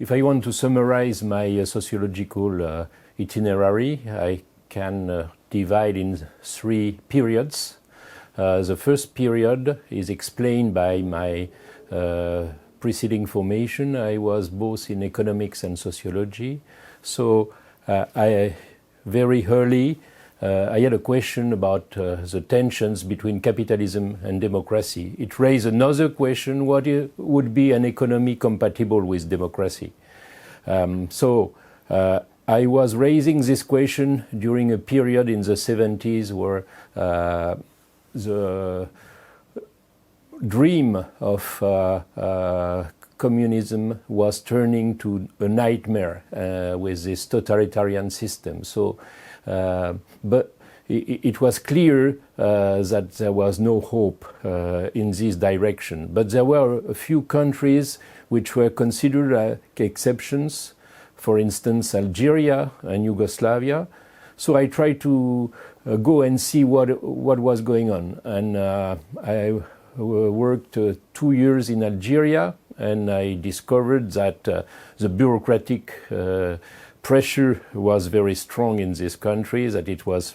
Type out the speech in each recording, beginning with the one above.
if I want to summarize my sociological itinerary, I can divide in 3 periods. The first period is explained by my preceding formation. I was both in economics and sociology. So I very early I had a question about the tensions between capitalism and democracy. It raised another question: what would be an economy compatible with democracy? So I was raising this question during a period in the 70s where the dream of communism was turning to a nightmare with this totalitarian system. So, but it was clear that there was no hope in this direction. But there were a few countries which were considered exceptions, for instance, Algeria and Yugoslavia. So I tried to go and see what was going on. And I worked 2 years in Algeria, and I discovered that the bureaucratic pressure was very strong in this country, that it was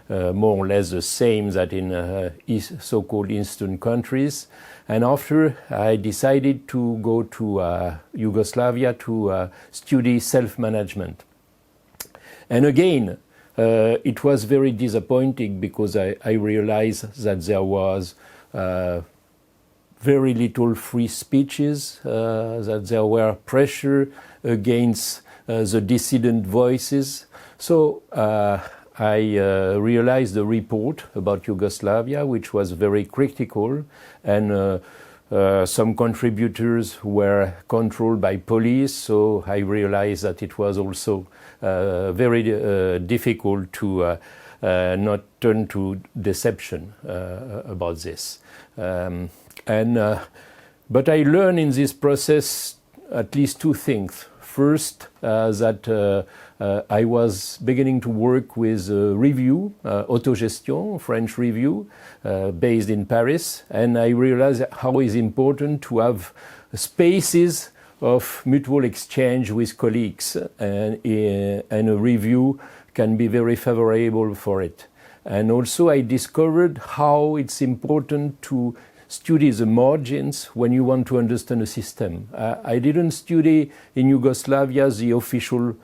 more or less the same that in so-called Eastern countries. And after, I decided to go to Yugoslavia to study self-management. And again, it was very disappointing because I realized that there was very little free speeches, that there were pressure against the dissident voices. So I realized a report about Yugoslavia, which was very critical, and some contributors were controlled by police, so I realized that it was also very difficult to not turn to deception about this. But I learned in this process at least 2 things. First, that I was beginning to work with a review, Autogestion, French review, based in Paris, and I realized how it's important to have spaces of mutual exchange with colleagues, and a review can be very favorable for it. And also I discovered how it's important to study the margins when you want to understand a system. I didn't study in Yugoslavia the official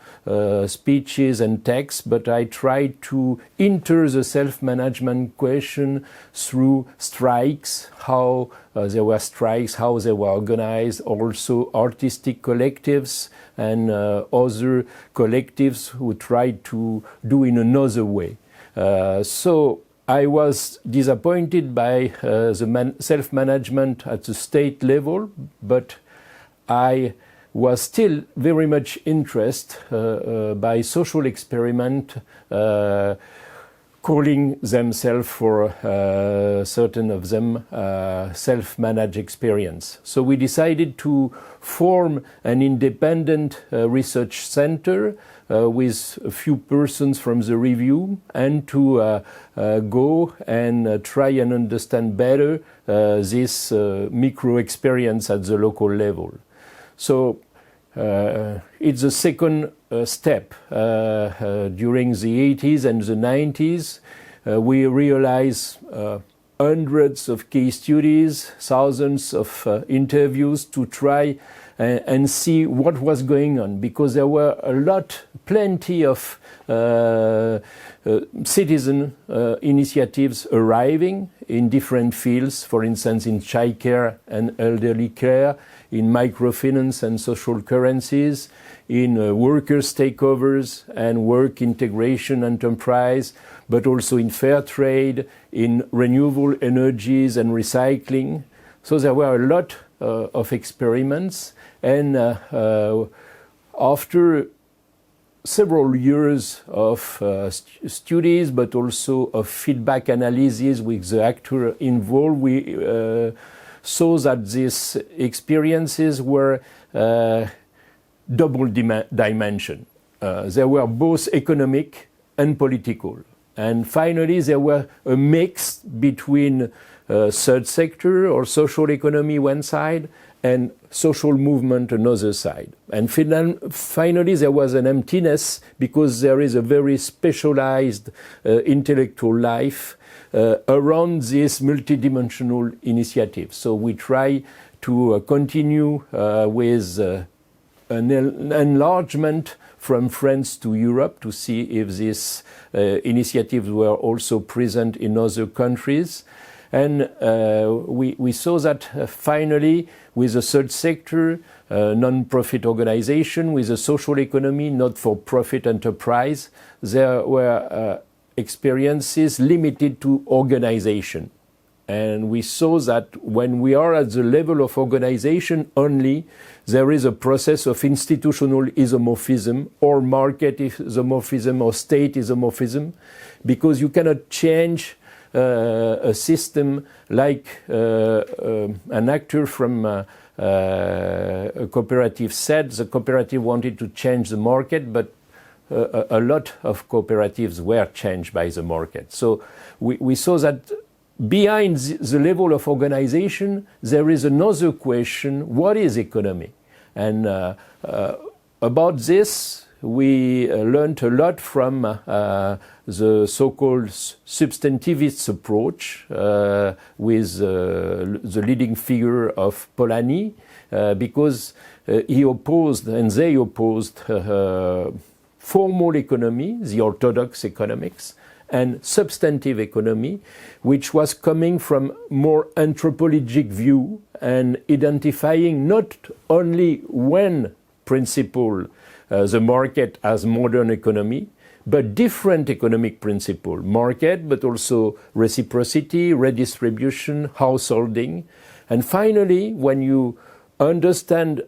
speeches and texts, but I tried to enter the self-management question through strikes, how there were strikes, how they were organized, also artistic collectives and other collectives who tried to do in another way. So I was disappointed by the self-management at the state level, but I was still very much interested by social experiment, calling themselves for certain of them self-managed experience. So we decided to form an independent research center with a few persons from the review, and to go and try and understand better this micro experience at the local level. So it's the second step. During the 80s and the 90s, we realized hundreds of case studies, thousands of interviews to try and see what was going on, because there were plenty of citizen initiatives arriving in different fields, for instance in child care and elderly care, in microfinance and social currencies, in workers' takeovers and work integration enterprise, but also in fair trade, in renewable energies and recycling. So there were a lot of experiments, and after several years of studies, but also of feedback analysis with the actor involved, we saw that these experiences were double dimension. They were both economic and political. And finally, there were a mix between third sector or social economy one side and social movement another side. And finally there was an emptiness because there is a very specialized intellectual life around this multidimensional initiative. So we try to continue with an enlargement from France to Europe to see if these initiatives were also present in other countries. And we saw that finally with the third sector, non-profit organization, with a social economy, not-for-profit enterprise, there were experiences limited to organization. And we saw that when we are at the level of organization only, there is a process of institutional isomorphism or market isomorphism or state isomorphism, because you cannot change a system like an actor from a cooperative said. The cooperative wanted to change the market, but a lot of cooperatives were changed by the market. So we saw that behind the level of organization, there is another question: what is economy? And about this, we learned a lot from the so-called substantivist approach with the leading figure of Polanyi, because he opposed and they opposed formal economy, the orthodox economics, and substantive economy, which was coming from more anthropologic view and identifying not only one principle, the market as modern economy, but different economic principle, market, but also reciprocity, redistribution, householding. And finally, when you understand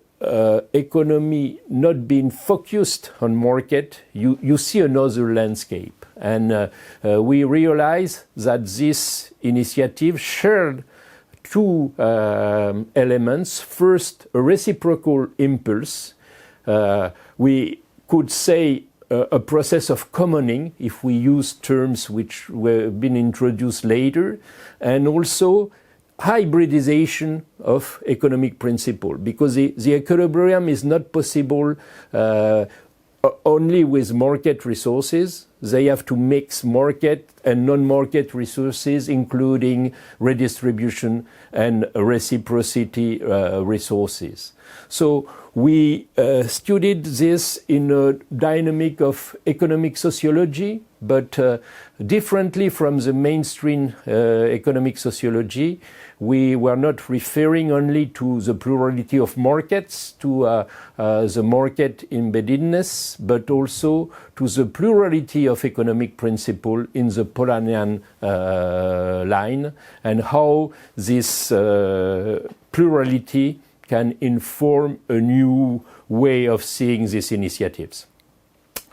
economy not being focused on market, you see another landscape. And we realize that this initiative shared two elements. First, a reciprocal impulse. We could say a process of commoning, if we use terms which were been introduced later, and also hybridization of economic principle, because the equilibrium is not possible only with market resources. They have to mix market and non-market resources, including redistribution and reciprocity resources. So we studied this in a dynamic of economic sociology, but differently from the mainstream economic sociology. We were not referring only to the plurality of markets, to the market embeddedness, but also to the plurality of economic principle in the Polanyian line, and how this plurality can inform a new way of seeing these initiatives.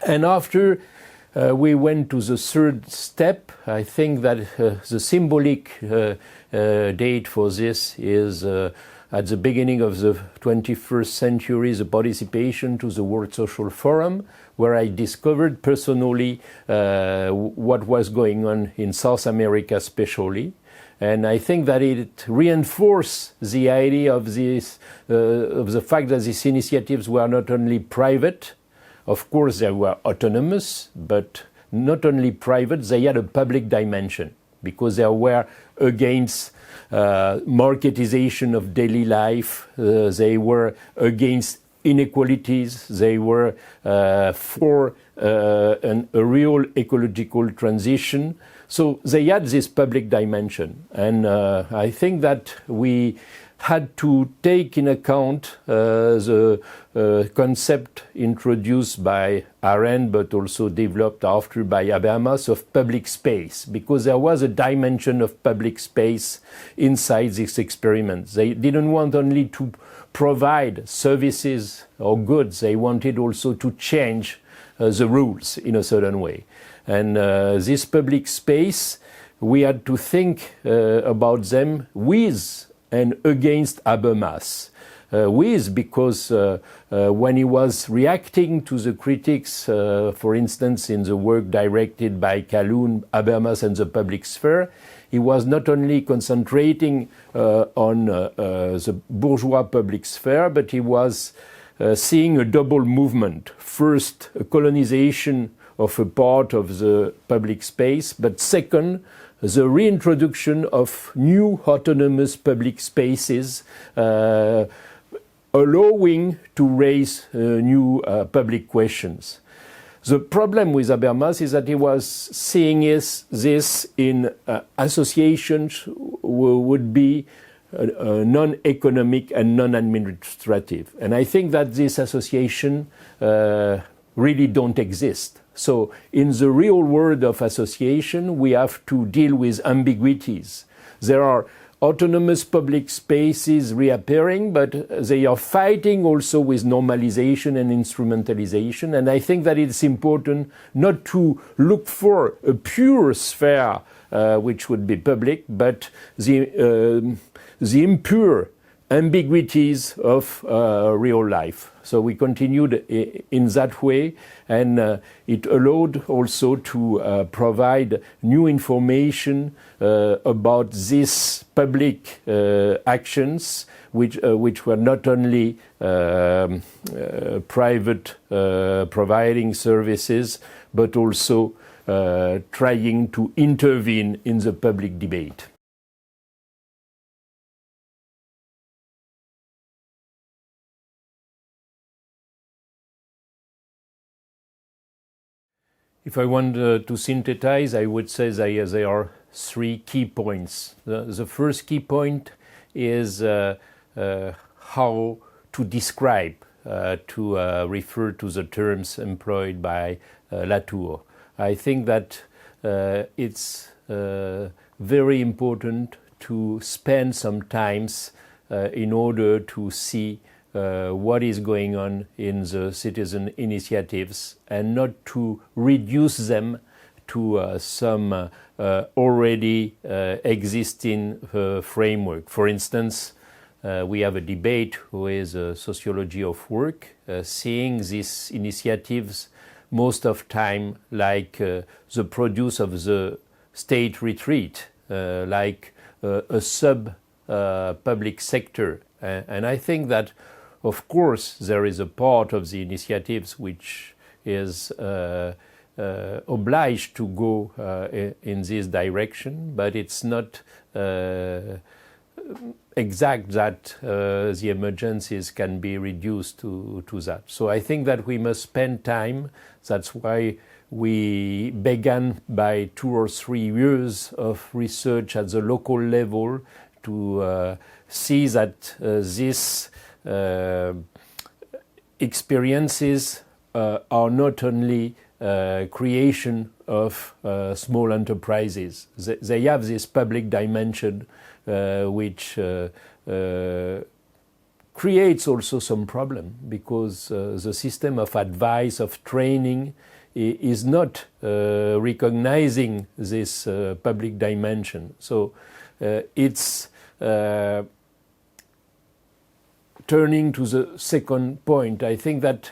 And after we went to the third step, I think that the symbolic date for this is at the beginning of the 21st century, the participation to the World Social Forum, where I discovered personally what was going on in South America especially. And I think that it reinforced the idea of this, of the fact that these initiatives were not only private. Of course, they were autonomous, but not only private, they had a public dimension, because they were against marketization of daily life, they were against inequalities, they were for a real ecological transition. So they had this public dimension. And I think that we had to take in account the concept introduced by Arendt, but also developed after by Habermas, of public space, because there was a dimension of public space inside this experiment. They didn't want only to provide services or goods, they wanted also to change the rules in a certain way. And this public space, we had to think about them with and against Habermas. with, because when he was reacting to the critics, for instance, in the work directed by Calhoun, Habermas and the Public Sphere, he was not only concentrating on the bourgeois public sphere, but he was seeing a double movement. First, a colonization of a part of the public space, but second, the reintroduction of new autonomous public spaces, allowing to raise new public questions. The problem with Habermas is that he was seeing this in associations would be non-economic and non-administrative. And I think that this association really don't exist. So in the real world of association, we have to deal with ambiguities. There are autonomous public spaces reappearing, but they are fighting also with normalization and instrumentalization. And I think that it's important not to look for a pure sphere which would be public, but the impure ambiguities of real life. So we continued in that way, and it allowed also to provide new information about these public actions, which were not only private providing services, but also trying to intervene in the public debate. If I want to synthesize, I would say there are three key points. The first key point is how to describe, to refer to the terms employed by Latour. I think that it's very important to spend some time in order to see what is going on in the citizen initiatives and not to reduce them to some already existing framework. For instance, we have a debate with sociology of work, seeing these initiatives most of time like the produce of the state retreat, like a sub-public sector. And I think that of course, there is a part of the initiatives which is obliged to go in this direction, but it's not exact that the emergencies can be reduced to that. So I think that we must spend time. That's why we began by 2 or 3 years of research at the local level to see that these experiences are not only creation of small enterprises. They have this public dimension which creates also some problem, because the system of advice, of training is not recognizing this public dimension. So it's turning to the second point. I think that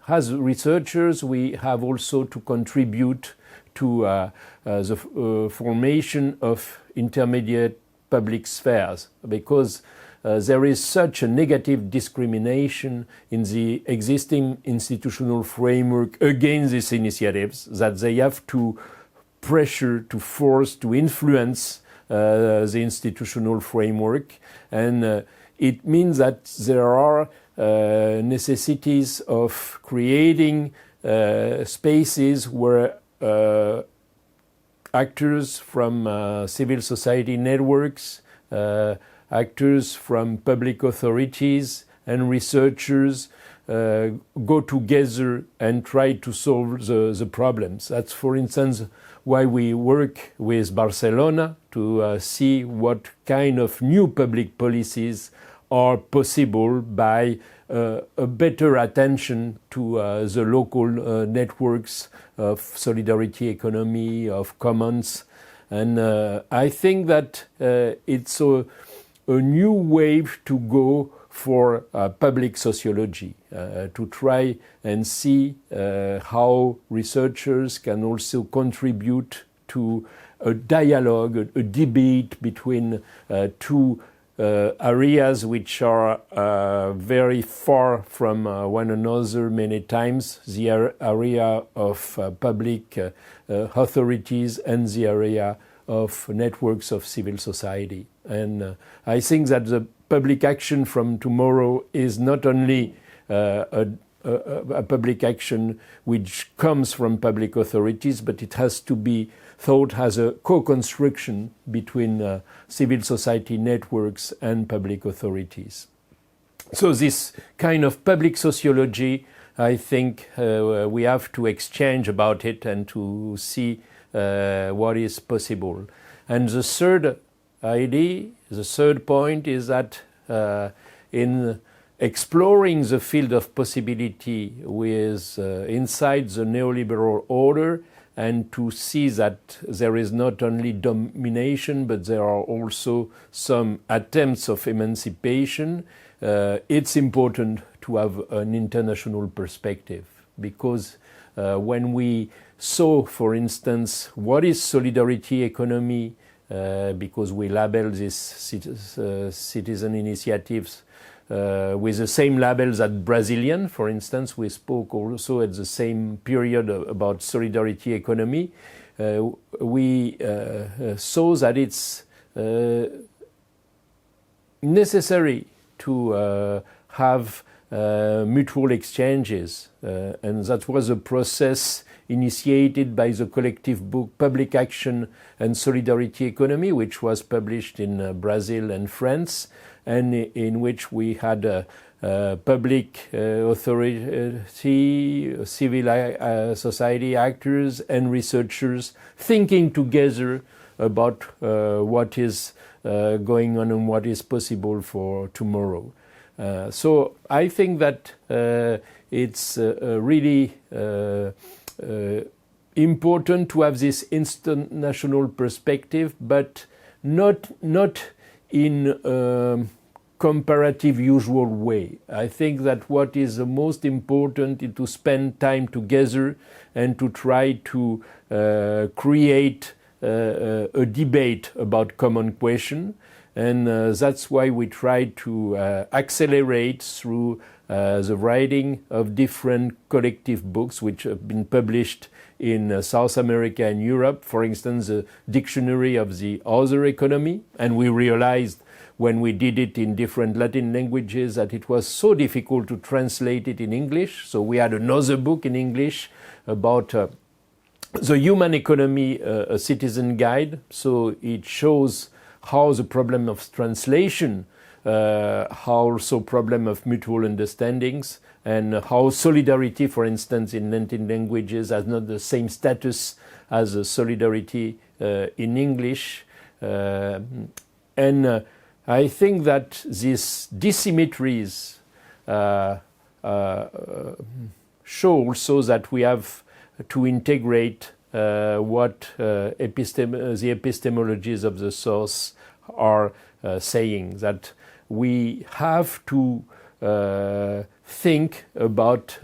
as researchers we have also to contribute to the formation of intermediate public spheres, because there is such a negative discrimination in the existing institutional framework against these initiatives that they have to pressure, to force, to influence the institutional framework. And it means that there are necessities of creating spaces where actors from civil society networks, actors from public authorities and researchers go together and try to solve the problems. That's, for instance, why we work with Barcelona to see what kind of new public policies are possible by a better attention to the local networks of solidarity economy, of commons. And I think that it's a new wave to go for public sociology, to try and see how researchers can also contribute to a dialogue, a debate between two areas which are very far from one another many times, the area of public authorities and the area of networks of civil society. And I think that the public action from tomorrow is not only a public action which comes from public authorities, but it has to be thought as a co-construction between civil society networks and public authorities. So this kind of public sociology, I think we have to exchange about it and to see what is possible. And the third idea, the third point is that in exploring the field of possibility with inside the neoliberal order, and to see that there is not only domination, but there are also some attempts of emancipation, it's important to have an international perspective. Because when we saw, for instance, what is solidarity economy, because we label these citizen initiatives with the same labels as Brazilian, for instance, we spoke also at the same period about solidarity economy. We saw that it's necessary to have mutual exchanges, and that was a process initiated by the collective book Public Action and Solidarity Economy, which was published in Brazil and France, and in which we had public authority, civil society actors and researchers thinking together about what is going on and what is possible for tomorrow. So I think that it's really important to have this international perspective, but not in a comparative usual way. I think that what is the most important is to spend time together and to try to create a debate about common question. And that's why we try to accelerate through the writing of different collective books which have been published in South America and Europe. For instance, the Dictionary of the Other Economy. And we realized when we did it in different Latin languages that it was so difficult to translate it in English. So we had another book in English about the Human Economy, a Citizen Guide. So it shows how the problem of translation, how also problem of mutual understandings, and how solidarity, for instance, in Latin languages has not the same status as solidarity in English. And I think that these dissymmetries show also that we have to integrate what the epistemologies of the source are saying, that we have to think about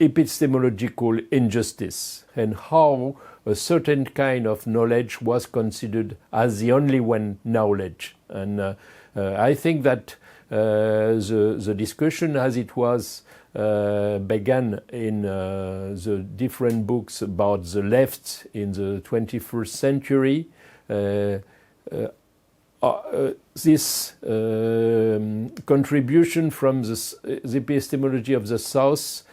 epistemological injustice and how a certain kind of knowledge was considered as the only one knowledge. And I think that the discussion as it was began in the different books about the left in the 21st century, this contribution from the epistemology of the South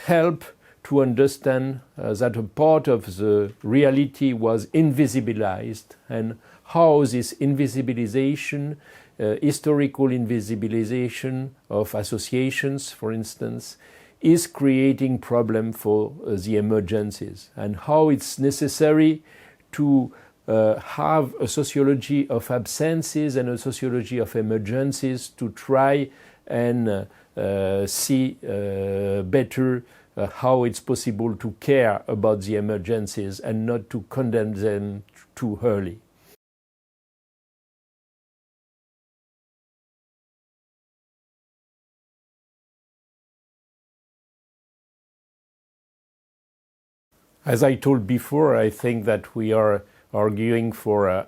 help to understand that a part of the reality was invisibilized, and how this invisibilization, historical invisibilization of associations, for instance, is creating problem for the emergencies, and how it's necessary to have a sociology of absences and a sociology of emergencies to try and see better how it's possible to care about the emergencies and not to condemn them too early. As I told before, I think that we are arguing for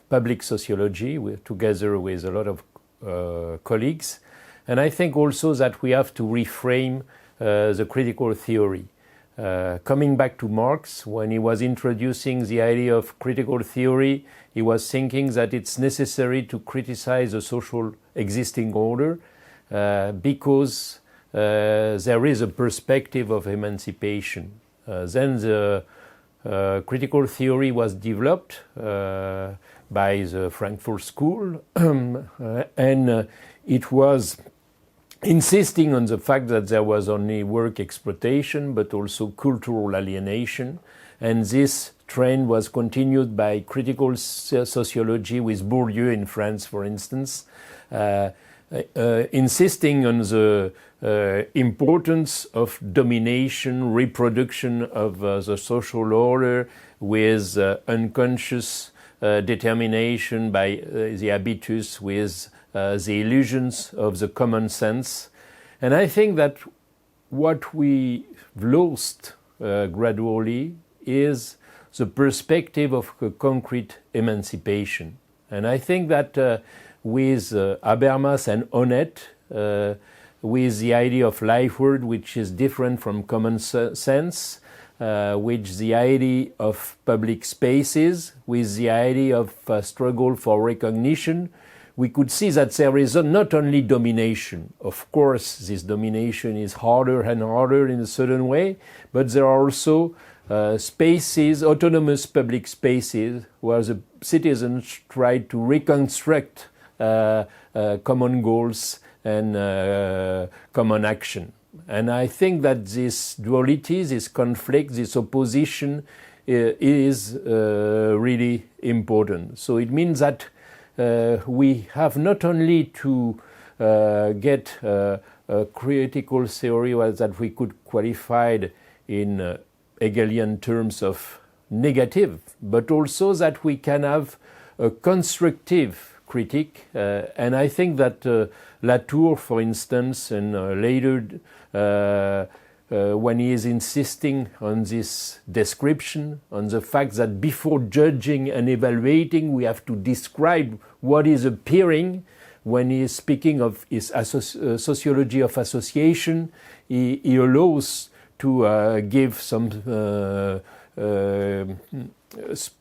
public sociology together with a lot of colleagues. And I think also that we have to reframe the critical theory. Coming back to Marx, when he was introducing the idea of critical theory, he was thinking that it's necessary to criticize the social existing order because there is a perspective of emancipation. Then the critical theory was developed by the Frankfurt School and it was insisting on the fact that there was only work exploitation but also cultural alienation, and this trend was continued by critical sociology with Bourdieu in France, for instance, insisting on the importance of domination, reproduction of the social order with unconscious determination by the habitus, with the illusions of the common sense. And I think that what we lost gradually is the perspective of a concrete emancipation. And I think that with Habermas and Honneth, with the idea of lifeward, which is different from common sense, with the idea of public spaces, with the idea of struggle for recognition, we could see that there is not only domination. Of course, this domination is harder and harder in a certain way, but there are also spaces, autonomous public spaces, where the citizens try to reconstruct common goals and common action. And I think that this duality, this conflict, this opposition is really important. So it means that we have not only to get a critical theory that we could qualify in Hegelian terms of negative, but also that we can have a constructive critique. And I think that Latour, for instance, and later when he is insisting on this description, on the fact that before judging and evaluating, we have to describe what is appearing. When he is speaking of his sociology of association, he allows to give some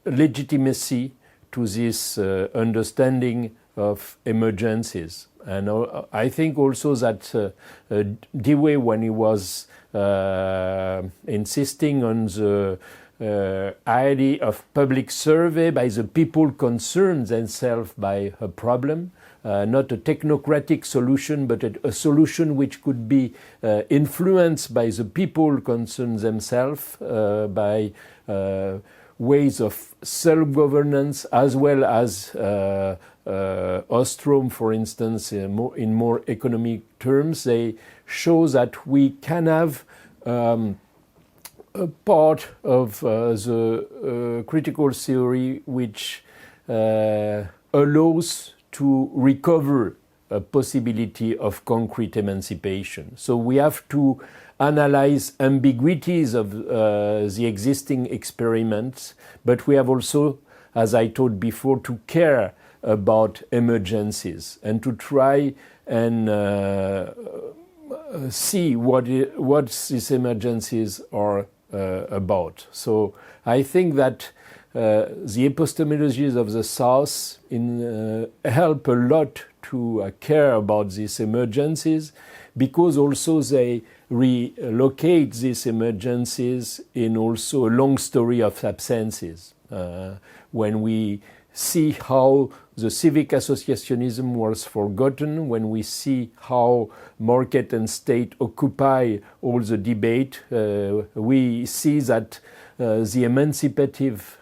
legitimacy to this understanding of emergencies. And I think also that Dewey, when he was insisting on the idea of public survey by the people concerned themselves by a problem, not a technocratic solution, but a solution which could be influenced by the people concerned themselves, by ways of self-governance, as well as Ostrom, for instance, in more economic terms. They show that we can have a part of the critical theory which allows to recover a possibility of concrete emancipation. So we have to analyze ambiguities of the existing experiments, but we have also, as I told before, to care about emergencies and to try and see what these emergencies are about. So I think that the epistemologies of the South help a lot to care about these emergencies, because also they relocate these emergencies in also a long story of absences. When we see how the civic associationism was forgotten, when we see how market and state occupy all the debate, we see that the emancipative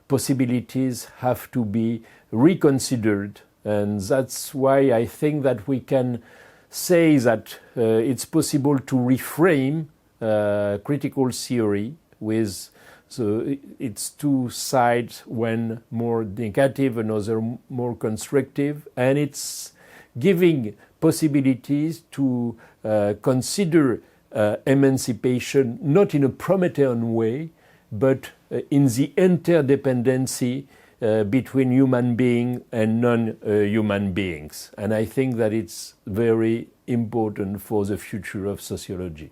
possibilities have to be reconsidered. And that's why I think that we can say that it's possible to reframe critical theory with its two sides, one more negative, another more constructive, and it's giving possibilities to consider emancipation, not in a Promethean way, but in the interdependency between human beings and non-human beings. And I think that it's very important for the future of sociology.